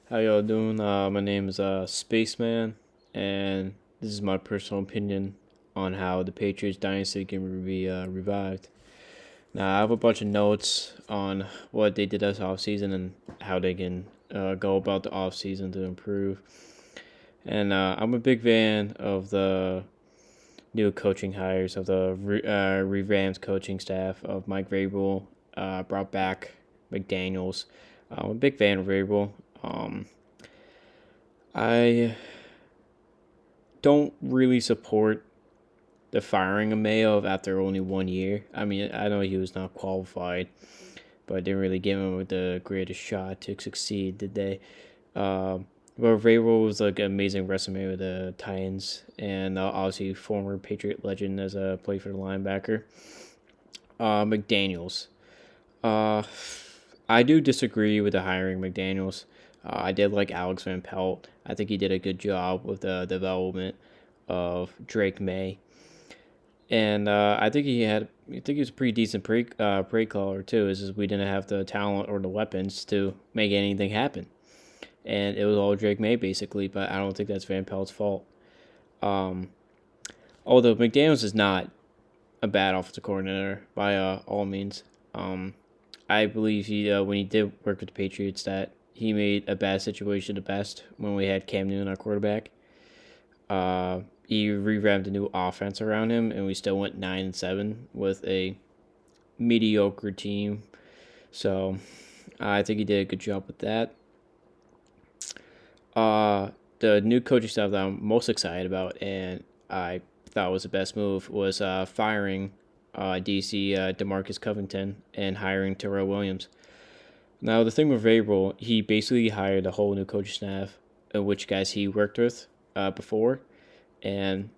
How y'all doing? My name is Spaceman, and this is my personal opinion on how the Patriots dynasty can be revived. Now, I have a bunch of notes on what they did this offseason and how they can go about the offseason to improve. And I'm a big fan of the new coaching hires, of the revamped coaching staff of Mike Vrabel, brought back McDaniels. I'm a big fan of Vrabel. I don't really support the firing of Mayo after only 1 year. I mean, I know he was not qualified, but didn't really give him the greatest shot to succeed, did they? Well, Vrabel was like an amazing resume with the Titans, and obviously former Patriot legend as a play for the linebacker. McDaniel's. Uh, I do disagree with the hiring McDaniel's. I did like Alex Van Pelt. I think he did a good job with the development of Drake May, and I think he was a pretty decent play caller too. Is just we didn't have the talent or the weapons to make anything happen, and it was all Drake May basically. But I don't think that's Van Pelt's fault. Um, Although McDaniel's is not a bad offensive coordinator by all means. I believe he when he did work with the Patriots that he made a bad situation the best when we had Cam Newton, our quarterback. He revamped a new offense around him, and we still went 9-7 with a mediocre team. So I think he did a good job with that. The new coaching staff that I'm most excited about, and I thought was the best move, was firing DC Demarcus Covington and hiring Terrell Williams. Now the thing with Vrabel, he basically hired a whole new coaching staff, which guys he worked with before, and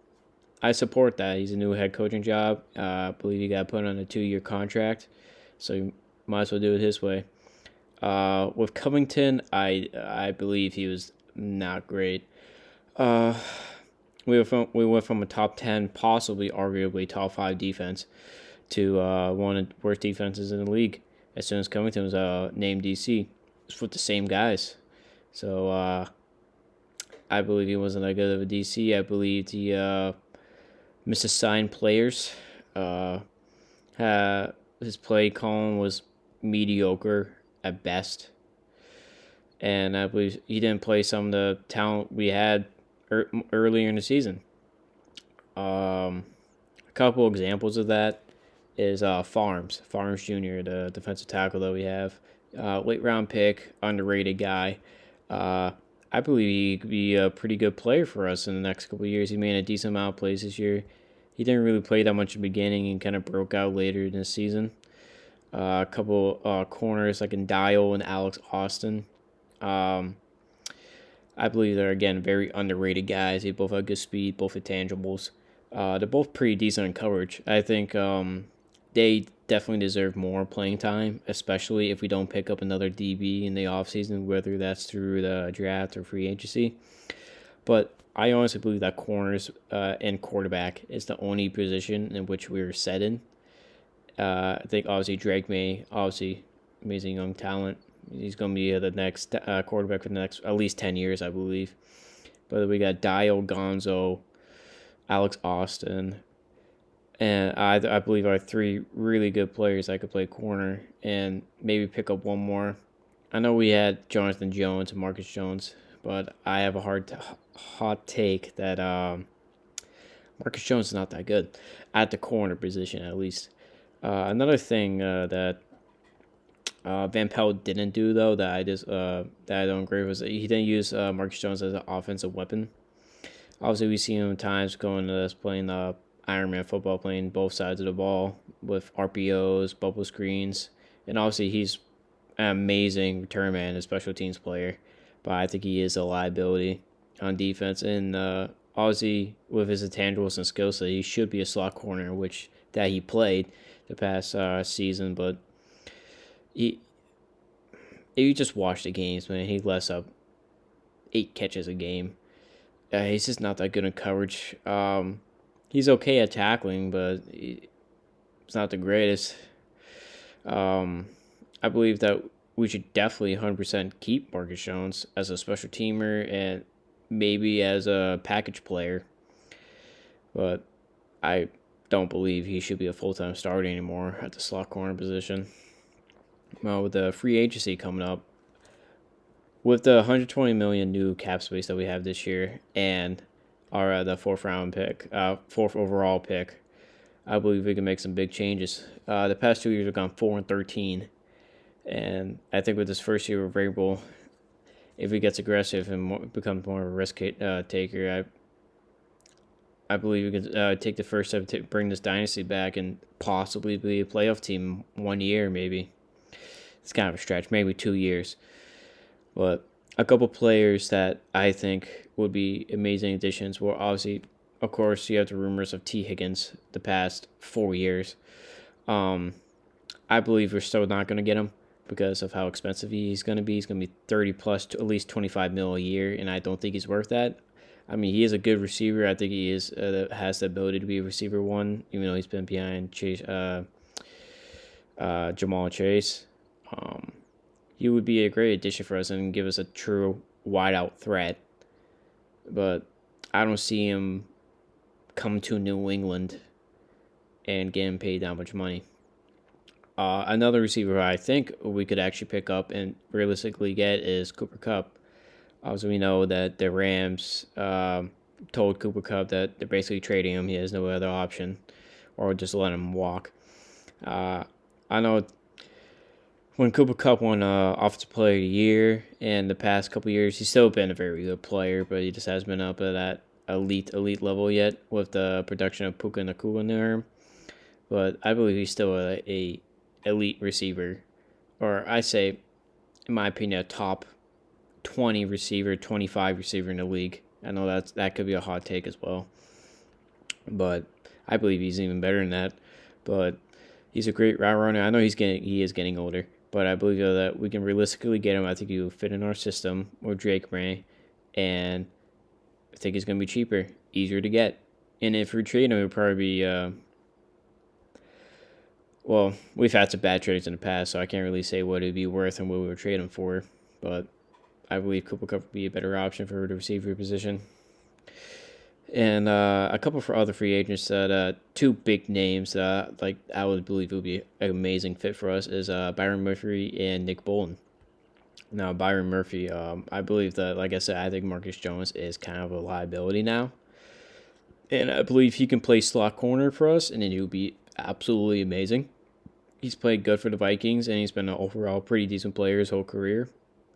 I support that. He's a new head coaching job. I believe he got put on a 2-year contract, so you might as well do it his way. With Covington, I believe he was not great. Uh, we went from a top 10, possibly arguably top 5 defense to one of the worst defenses in the league. As soon as Covington was named DC, it's with the same guys. So I believe he wasn't that good of a DC. I believe he misassigned players. Uh, his play calling was mediocre at best, and I believe he didn't play some of the talent we had earlier in the season. A couple examples of that is Farms Jr., the defensive tackle that we have, late round pick, underrated guy. Uh, I believe he could be a pretty good player for us in the next couple of years. He made a decent amount of plays this year. He didn't really play that much in the beginning and kind of broke out later in the season. A couple corners like in Dial and Alex Austin. Um, I believe they're again very underrated guys. They both have good speed, both intangibles. They're both pretty decent in coverage. I think they definitely deserve more playing time, especially if we don't pick up another DB in the offseason, whether that's through the draft or free agency. But I honestly believe that corners and quarterback is the only position in which we're set in. I think obviously Drake May, obviously amazing young talent. He's going to be the next quarterback for the next at least 10 years, I believe. But we got Dio Gonzo, Alex Austin, and I believe are three really good players that could play corner and maybe pick up one more. I know we had Jonathan Jones and Marcus Jones, but I have a hot take that Marcus Jones is not that good at the corner position, at least. Another thing that Van Pelt didn't do though that I don't agree with was that he didn't use Marcus Jones as an offensive weapon. Obviously, we've seen him at times going to this playing Iron Man football, playing both sides of the ball with RPOs, bubble screens, and obviously he's an amazing return man and special teams player. But I think he is a liability on defense, and obviously with his intangibles and skill set, he should be a slot corner, which that he played the past season. But he, if you just watch the games, man, he lets up 8 catches a game. He's just not that good in coverage. He's okay at tackling, but it's not the greatest. I believe that we should definitely 100% keep Marcus Jones as a special teamer and maybe as a package player. But I don't believe he should be a full-time starter anymore at the slot corner position. Well, with the free agency coming up, with the 120 million new cap space that we have this year, and our the fourth overall pick, I believe we can make some big changes. The past 2 years we've gone 4-13, and I think with this first year we're Vrabel, if he gets aggressive and becomes more of a risk taker, I believe we can take the first step to bring this dynasty back and possibly be a playoff team 1 year maybe. It's kind of a stretch, maybe 2 years. But a couple players that I think would be amazing additions. Well, obviously, of course, you have the rumors of T. Higgins the past 4 years. I believe we're still not going to get him because of how expensive he's going to be. He's going to be 30 plus to at least 25 mil a year, and I don't think he's worth that. I mean, he is a good receiver. I think he has the ability to be a receiver one, even though he's been behind Jamal Chase. He would be a great addition for us and give us a true wideout threat. But I don't see him come to New England and getting paid that much money. Another receiver I think we could actually pick up and realistically get is Cooper Kupp. Obviously, we know that the Rams told Cooper Kupp that they're basically trading him. He has no other option, or just let him walk. I know when Cooper Kupp won Offensive Player of the Year in the past couple years, he's still been a very good player, but he just hasn't been up at that elite level yet with the production of Puka Nacua near him. But I believe he's still a elite receiver, or I say, in my opinion, a top 20 receiver, 25 receiver in the league. I know that could be a hot take as well, but I believe he's even better than that. But he's a great route runner. I know he is getting older, but I believe that we can realistically get him. I think he will fit in our system with Drake May, and I think he's going to be cheaper, easier to get. And if we trade him, it would probably be well, we've had some bad trades in the past, so I can't really say what it'd be worth and what we would trade him for. But I believe Cooper Kupp would be a better option for the receiver position. And a couple for other free agents that two big names that like I would believe would be an amazing fit for us is Byron Murphy and Nick Bolton. Now Byron Murphy, I believe that, like I said, I think Marcus Jones is kind of a liability now, and I believe he can play slot corner for us, and then he would be absolutely amazing. He's played good for the Vikings, and he's been an overall pretty decent player his whole career.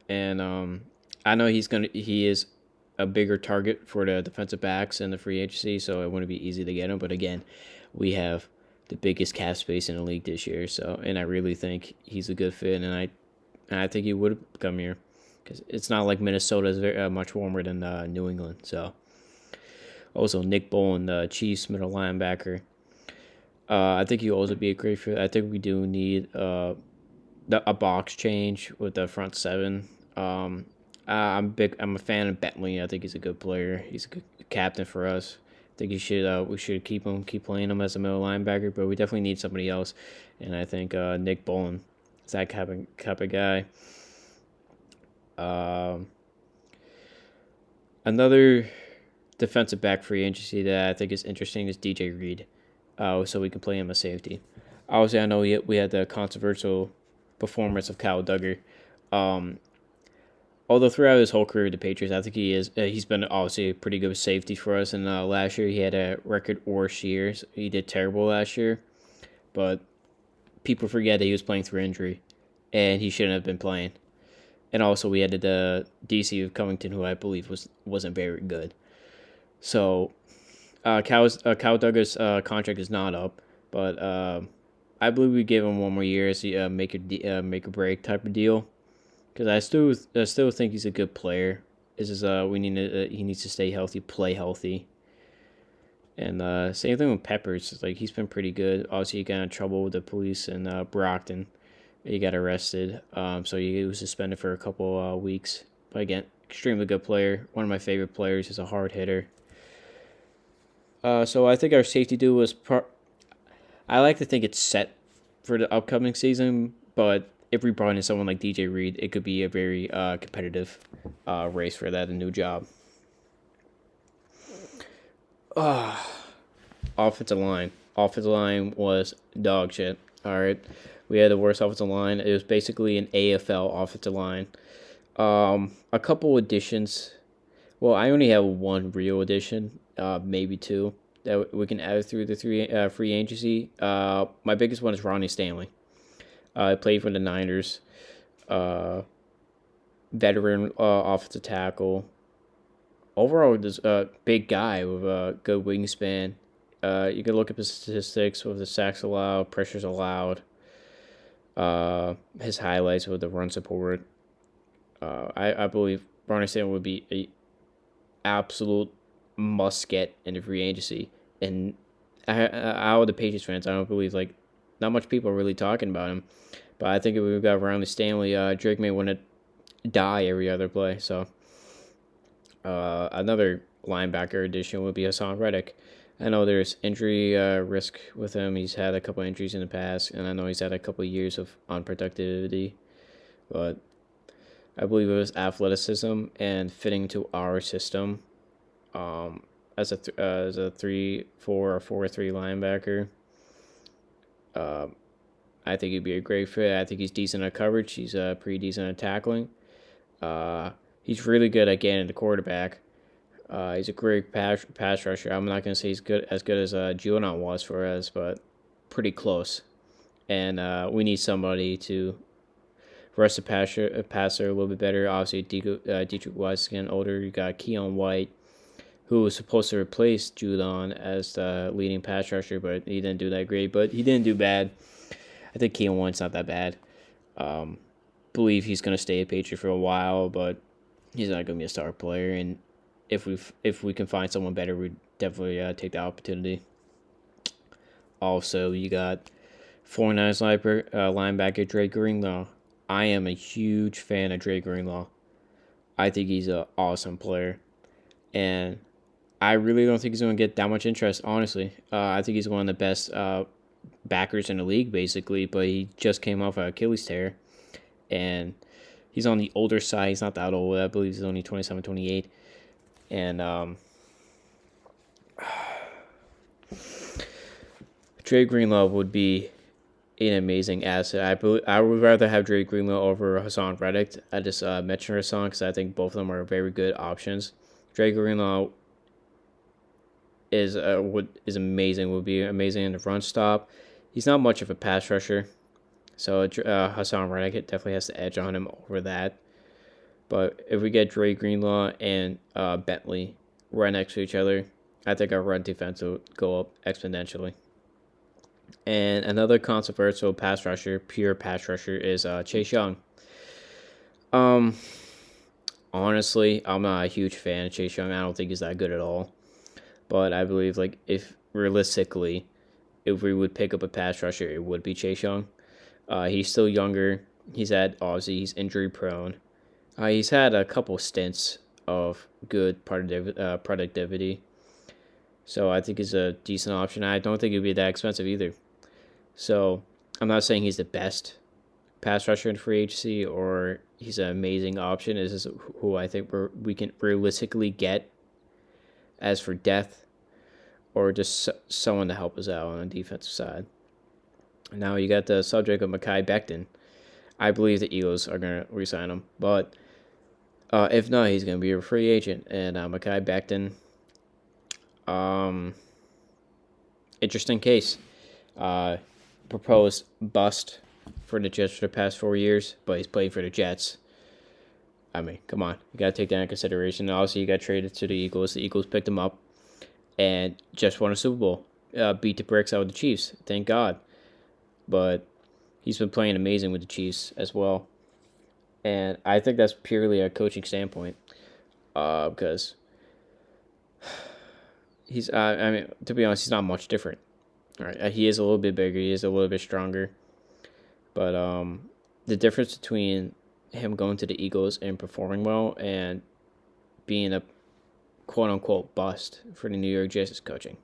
And I know he is a bigger target for the defensive backs in the free agency, so it wouldn't be easy to get him. But again, we have the biggest cap space in the league this year, and I really think he's a good fit, and I think he would come here because it's not like Minnesota is very much warmer than New England. So also Nick Bolton, the Chiefs middle linebacker. I think he'll also be a great fit. I think we do need a box change with the front seven. I'm a fan of Bentley. I think he's a good player. He's a good captain for us. I think we should keep playing him as a middle linebacker, but we definitely need somebody else. And I think Nick Bolton is that type of guy. Another defensive back free agency that I think is interesting is DJ Reed. So we can play him as safety. Obviously, I know we had the controversial performance of Kyle Duggar. Although throughout his whole career with the Patriots, I think he's been obviously a pretty good safety for us. And last year he had a record worst year. So he did terrible last year, but people forget that he was playing through injury, and he shouldn't have been playing. And also we had the DC of Covington, who I believe wasn't very good. So Kyle Duggar's contract is not up, but I believe we gave him 1 more year as a make or break type of deal, because I still think he's a good player. It's just he needs to stay healthy, play healthy, and same thing with Peppers. Like he's been pretty good. Obviously, he got in trouble with the police in Brockton. He got arrested, so he was suspended for a couple weeks. But again, extremely good player. One of my favorite players. He's a hard hitter. So I think our safety duo I like to think it's set for the upcoming season, but if we brought in someone like DJ Reed, it could be a very competitive race for that a new job. Offensive line. Offensive line was dog shit. All right, we had the worst offensive line. It was basically an AFL offensive line. A couple additions. Well, I only have one real addition, maybe two that we can add through the free agency. My biggest one is Ronnie Stanley. I played for the Niners. Uh, Veteran offensive tackle. Overall, this big guy with a good wingspan. You can look up his statistics with the sacks allowed, pressures allowed, his highlights with the run support. I believe Ronnie Stanley would be a absolute must get in the free agency. And out of the Patriots fans, I don't believe not much people are really talking about him. But I think if we got Ronnie Stanley, Drake may want to die every other play. So another linebacker addition would be Hassan Reddick. I know there's injury risk with him. He's had a couple injuries in the past, and I know he's had a couple years of unproductivity. But I believe it was athleticism and fitting to our system as a 3-4 or 4-3 linebacker. I think he'd be a great fit. I think he's decent at coverage. He's pretty decent at tackling. He's really good at getting the quarterback. He's a great pass rusher. I'm not going to say he's as good as Judon was for us, but pretty close. And we need somebody to rush the passer a little bit better. Obviously, Dietrich Weiss is getting older. You got Keon White, who was supposed to replace Judon as the leading pass rusher, but he didn't do that great. But he didn't do bad. I think Keon White's not that bad. Believe he's going to stay a Patriot for a while, but he's not going to be a star player. And if we can find someone better, we'd definitely take the opportunity. Also, you got 49ers linebacker Drake Greenlaw. I am a huge fan of Drake Greenlaw. I think he's an awesome player. And I really don't think he's going to get that much interest, honestly. I think he's one of the best backers in the league, basically, but he just came off an Achilles tear. And he's on the older side. He's not that old. I believe he's only 27, 28. And Drake Greenlaw would be an amazing asset. I would rather have Drake Greenlaw over Hassan Reddick. I just mentioned Hassan because I think both of them are very good options. Drake Greenlaw is amazing. Would be amazing in the run stop. He's not much of a pass rusher, so Hassan Reddick definitely has the edge on him over that. But if we get Drake Greenlaw and Bentley right next to each other, I think our run defense will go up exponentially. And another controversial pure pass rusher, is Chase Young. Honestly, I'm not a huge fan of Chase Young. I don't think he's that good at all. But I believe, if realistically, if we would pick up a pass rusher, it would be Chase Young. He's still younger. He's injury prone. He's had a couple stints of good productivity. So I think he's a decent option. I don't think he'd be that expensive either. So I'm not saying he's the best pass rusher in free agency or he's an amazing option. This is who I think we can realistically get as for depth or just someone to help us out on the defensive side. Now you got the subject of Mekhi Becton. I believe the Eagles are going to re-sign him. But if not, he's going to be a free agent. And Mekhi Becton, interesting case. Proposed bust for the Jets for the past 4 years, but he's playing for the Jets. I mean, come on. You got to take that into consideration. Obviously, he got traded to the Eagles. The Eagles picked him up and just won a Super Bowl. Beat the bricks out of the Chiefs. Thank God. But he's been playing amazing with the Chiefs as well. And I think that's purely a coaching standpoint. Because he's, to be honest, he's not much different. All right, he is a little bit bigger. He is a little bit stronger. But the difference between him going to the Eagles and performing well and being a quote-unquote bust for the New York Jets is coaching.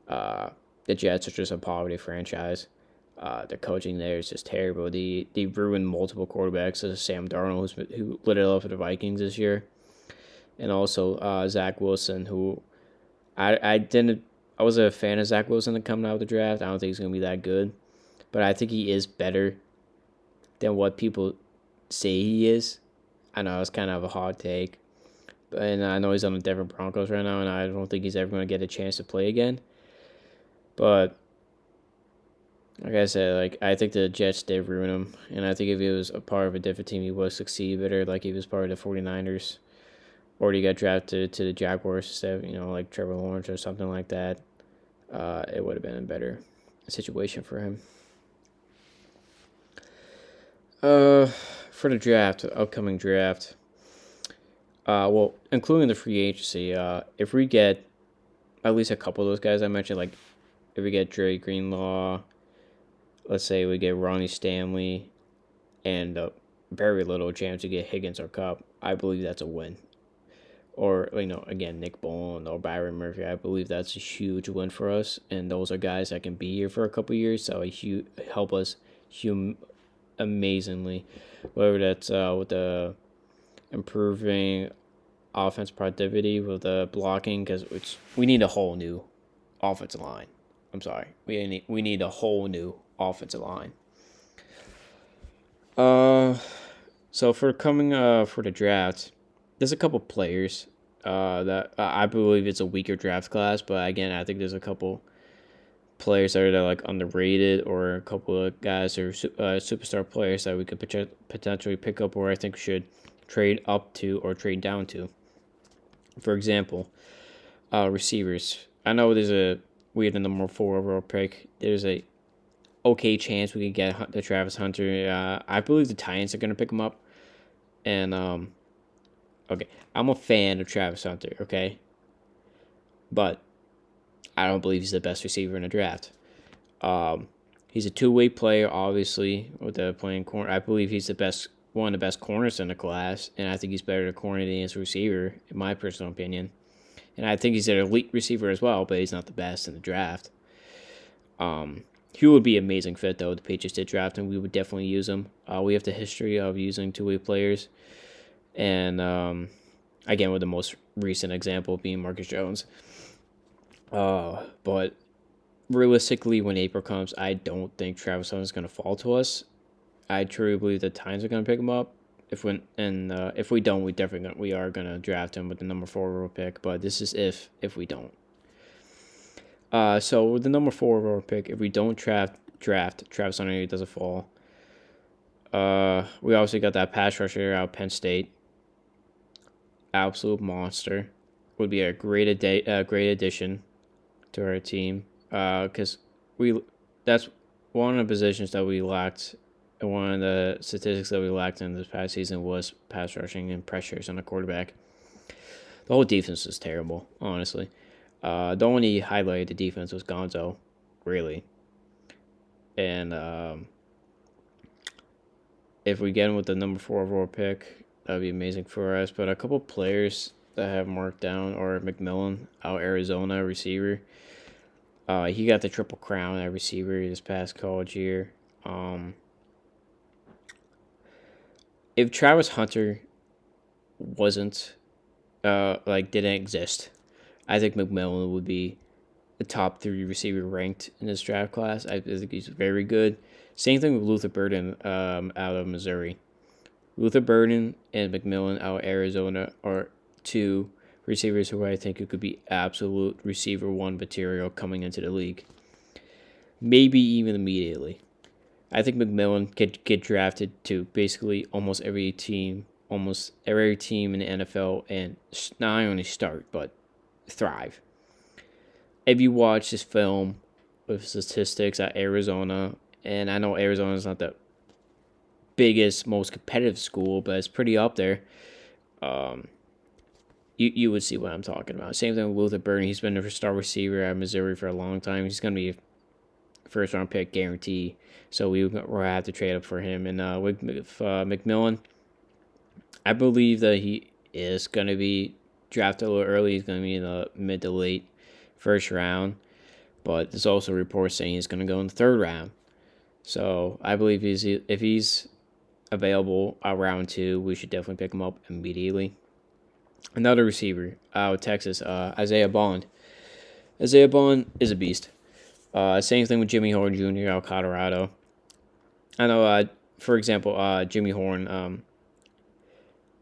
The Jets are just a poverty franchise. The coaching there is just terrible. They ruined multiple quarterbacks, such as Sam Darnold, who lit it up for the Vikings this year, and also Zach Wilson, who I was a fan of Zach Wilson coming out of the draft. I don't think he's gonna be that good, but I think he is better than what people say he is. I know it's kind of a hot take, and I know he's on the Denver Broncos right now, and I don't think he's ever going to get a chance to play again. But like I said, I think the Jets did ruin him, and I think if he was a part of a different team, he would succeed better. Like he was part of the 49ers, or he got drafted to the Jaguars instead, like Trevor Lawrence or something like that. It would have been a better situation for him. For the draft, upcoming draft. Well, including the free agency, if we get at least a couple of those guys I mentioned, like if we get Dre Greenlaw, let's say we get Ronnie Stanley, and very little chance to get Higgins or Cup, I believe that's a win. Or, again, Nick Boland or Byron Murphy, I believe that's a huge win for us. And those are guys that can be here for a couple of years, so help us amazingly. Whether that's with the improving offense productivity, with the blocking, because we need a whole new offensive line. I'm sorry. We need a whole new offensive line. So for the draft, there's a couple players that I believe it's a weaker draft class, but again, I think there's a couple players that are like underrated, or a couple of guys that are superstar players that we could potentially pick up, or I think should trade up to or trade down to. For example, receivers. I know we have the number 4 overall pick. There's a okay chance we could get the Travis Hunter. I believe the Titans are going to pick him up. And, okay, I'm a fan of Travis Hunter, okay? But I don't believe he's the best receiver in the draft. He's a two-way player, obviously, with the playing corner. I believe he's one of the best corners in the class, and I think he's better to corner than his receiver, in my personal opinion. And I think he's an elite receiver as well, but he's not the best in the draft. He would be an amazing fit, though. The Patriots did draft him. We would definitely use him. We have the history of using two-way players. And, again, with the most recent example being Marcus Jones. But realistically, when April comes, I don't think Travis Hunter is going to fall to us. I truly believe the Titans are going to pick him up. If we don't, we are going to draft him with the number 4 overall pick. But this is if we don't. So with the number 4 overall pick, if we don't draft Travis Hunter, he doesn't fall. We also got that pass rusher out of Penn State. Absolute monster. Would be a great addition to our team. Because that's one of the positions that we lacked. And one of the statistics that we lacked in this past season was pass rushing and pressures on the quarterback. The whole defense was terrible, honestly. The only highlight of the defense was Gonzo, really. And if we get him with the number 4 overall pick, that would be amazing for us. But a couple players that I have marked down are McMillan, out Arizona receiver. He got the triple crown at receiver this past college year. If Travis Hunter didn't exist, I think McMillan would be the top 3 receiver ranked in this draft class. I think he's very good. Same thing with Luther Burden out of Missouri. Luther Burden and McMillan out of Arizona are 2 receivers who I think could be absolute receiver 1 material coming into the league. Maybe even immediately. I think McMillan could get drafted to basically almost every team in the NFL, and not only start, but thrive. If you watch this film with statistics at Arizona, and I know Arizona is not the biggest, most competitive school, but it's pretty up there, you would see what I'm talking about. Same thing with Luther Burden. He's been a star receiver at Missouri for a long time. He's going to be a first-round pick guarantee, so we'll have to trade up for him. And with McMillan, I believe that he is going to be drafted a little early. He's going to be in the mid to late first round, but there's also reports saying he's going to go in the 3rd round. So I believe if he's available round 2, we should definitely pick him up immediately. Another receiver out of Texas, Isaiah Bond. Isaiah Bond is a beast. Same thing with Jimmy Horn Jr. out of Colorado. I know, for example, Jimmy Horn,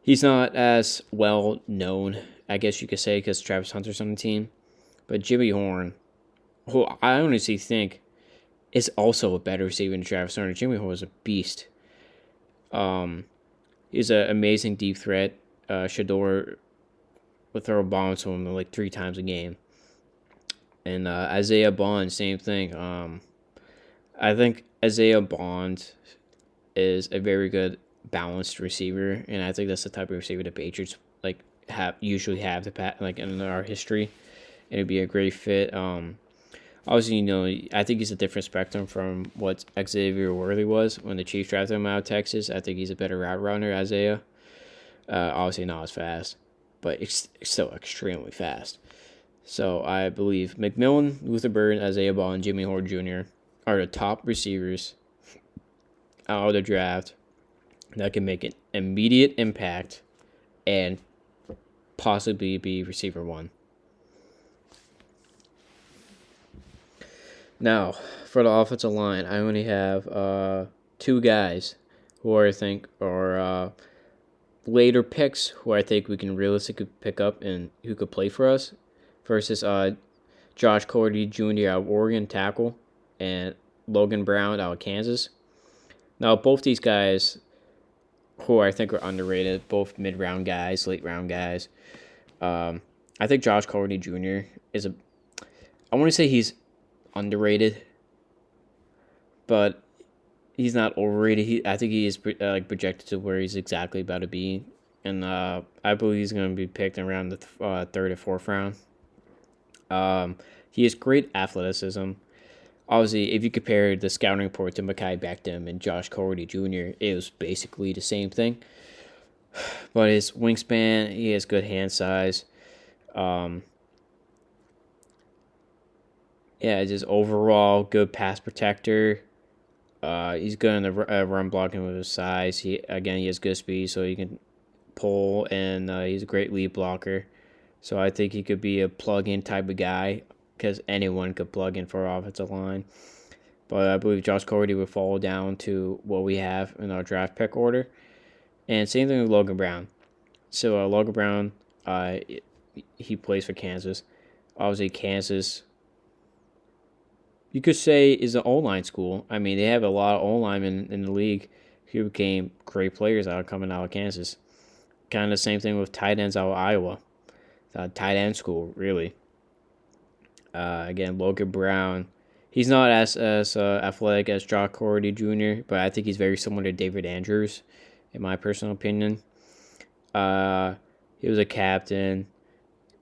he's not as well known, I guess you could say, because Travis Hunter's on the team. But Jimmy Horn, who I honestly think is also a better receiver than Travis Hunter. Jimmy Horn is a beast. He's an amazing deep threat. Shador would throw bombs to him like 3 times a game. And Isaiah Bond, same thing. I think Isaiah Bond is a very good balanced receiver, and I think that's the type of receiver the Patriots usually have in our history, and it'd be a great fit. Obviously, I think he's a different spectrum from what Xavier Worthy was when the Chiefs drafted him out of Texas. I think he's a better route runner, Isaiah. Obviously not as fast, but it's still extremely fast. So I believe McMillan, Luther Burden, Isaiah Ball, and Jimmy Horn Jr. are the top receivers out of the draft that can make an immediate impact and possibly be receiver 1. Now, for the offensive line, I only have 2 guys who I think are later picks who I think we can realistically pick up and who could play for us. First is Josh Cordy Jr. out of Oregon, tackle, and Logan Brown out of Kansas. Now, both these guys, who I think are underrated, both mid-round guys, late-round guys. I think Josh Cordy Jr. I want to say he's underrated, but he's not overrated. I think he is projected to where he's exactly about to be, and I believe he's going to be picked around the 3rd or 4th round. He has great athleticism. Obviously, if you compare the scouting report to Mekhi Beckham and Josh Cordy Jr., it was basically the same thing. But his wingspan, he has good hand size. Just overall good pass protector. He's good in the run blocking with his size. He has good speed, so he can pull, and he's a great lead blocker. So I think he could be a plug-in type of guy because anyone could plug in for our offensive line. But I believe Josh Cordy would fall down to what we have in our draft pick order. And same thing with Logan Brown. So Logan Brown, he plays for Kansas. Obviously, Kansas, you could say, is an O-line school. I mean, they have a lot of O-linemen in the league who became great players coming out of Kansas. Kind of the same thing with tight ends out of Iowa. Tight end school, really. Again, Logan Brown, he's not as athletic as Josh Cordy Jr., but I think he's very similar to David Andrews, in my personal opinion. He was a captain,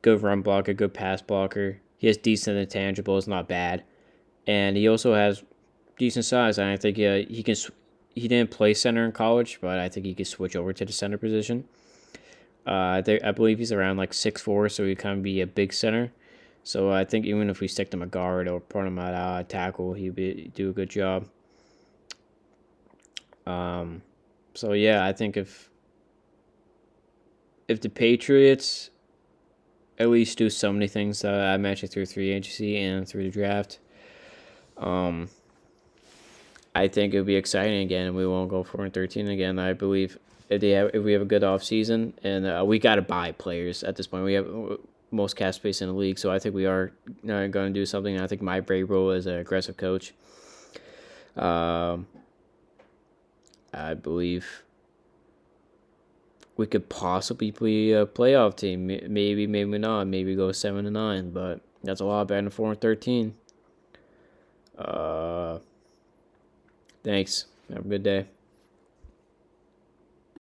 good run blocker, good pass blocker. He has decent intangibles, not bad. And he also has decent size, and I think he can. He didn't play center in college, but I think he could switch over to the center position. I believe he's around 6'4", so he kind of be a big center. So I think even if we stick him a guard or put him at tackle, he'd do a good job. So yeah, I think if the Patriots at least do so many things that I mentioned through free agency and through the draft, I think it'll be exciting again, and we won't go 4-13 again. I believe if we have a good offseason, and we got to buy players at this point. We have most cap space in the league, so I think we are going to do something. I think Mike Vrabel is an aggressive coach. I believe we could possibly be a playoff team. Maybe not. Maybe go 7-9, but that's a lot better than 4-13. Thanks. Have a good day.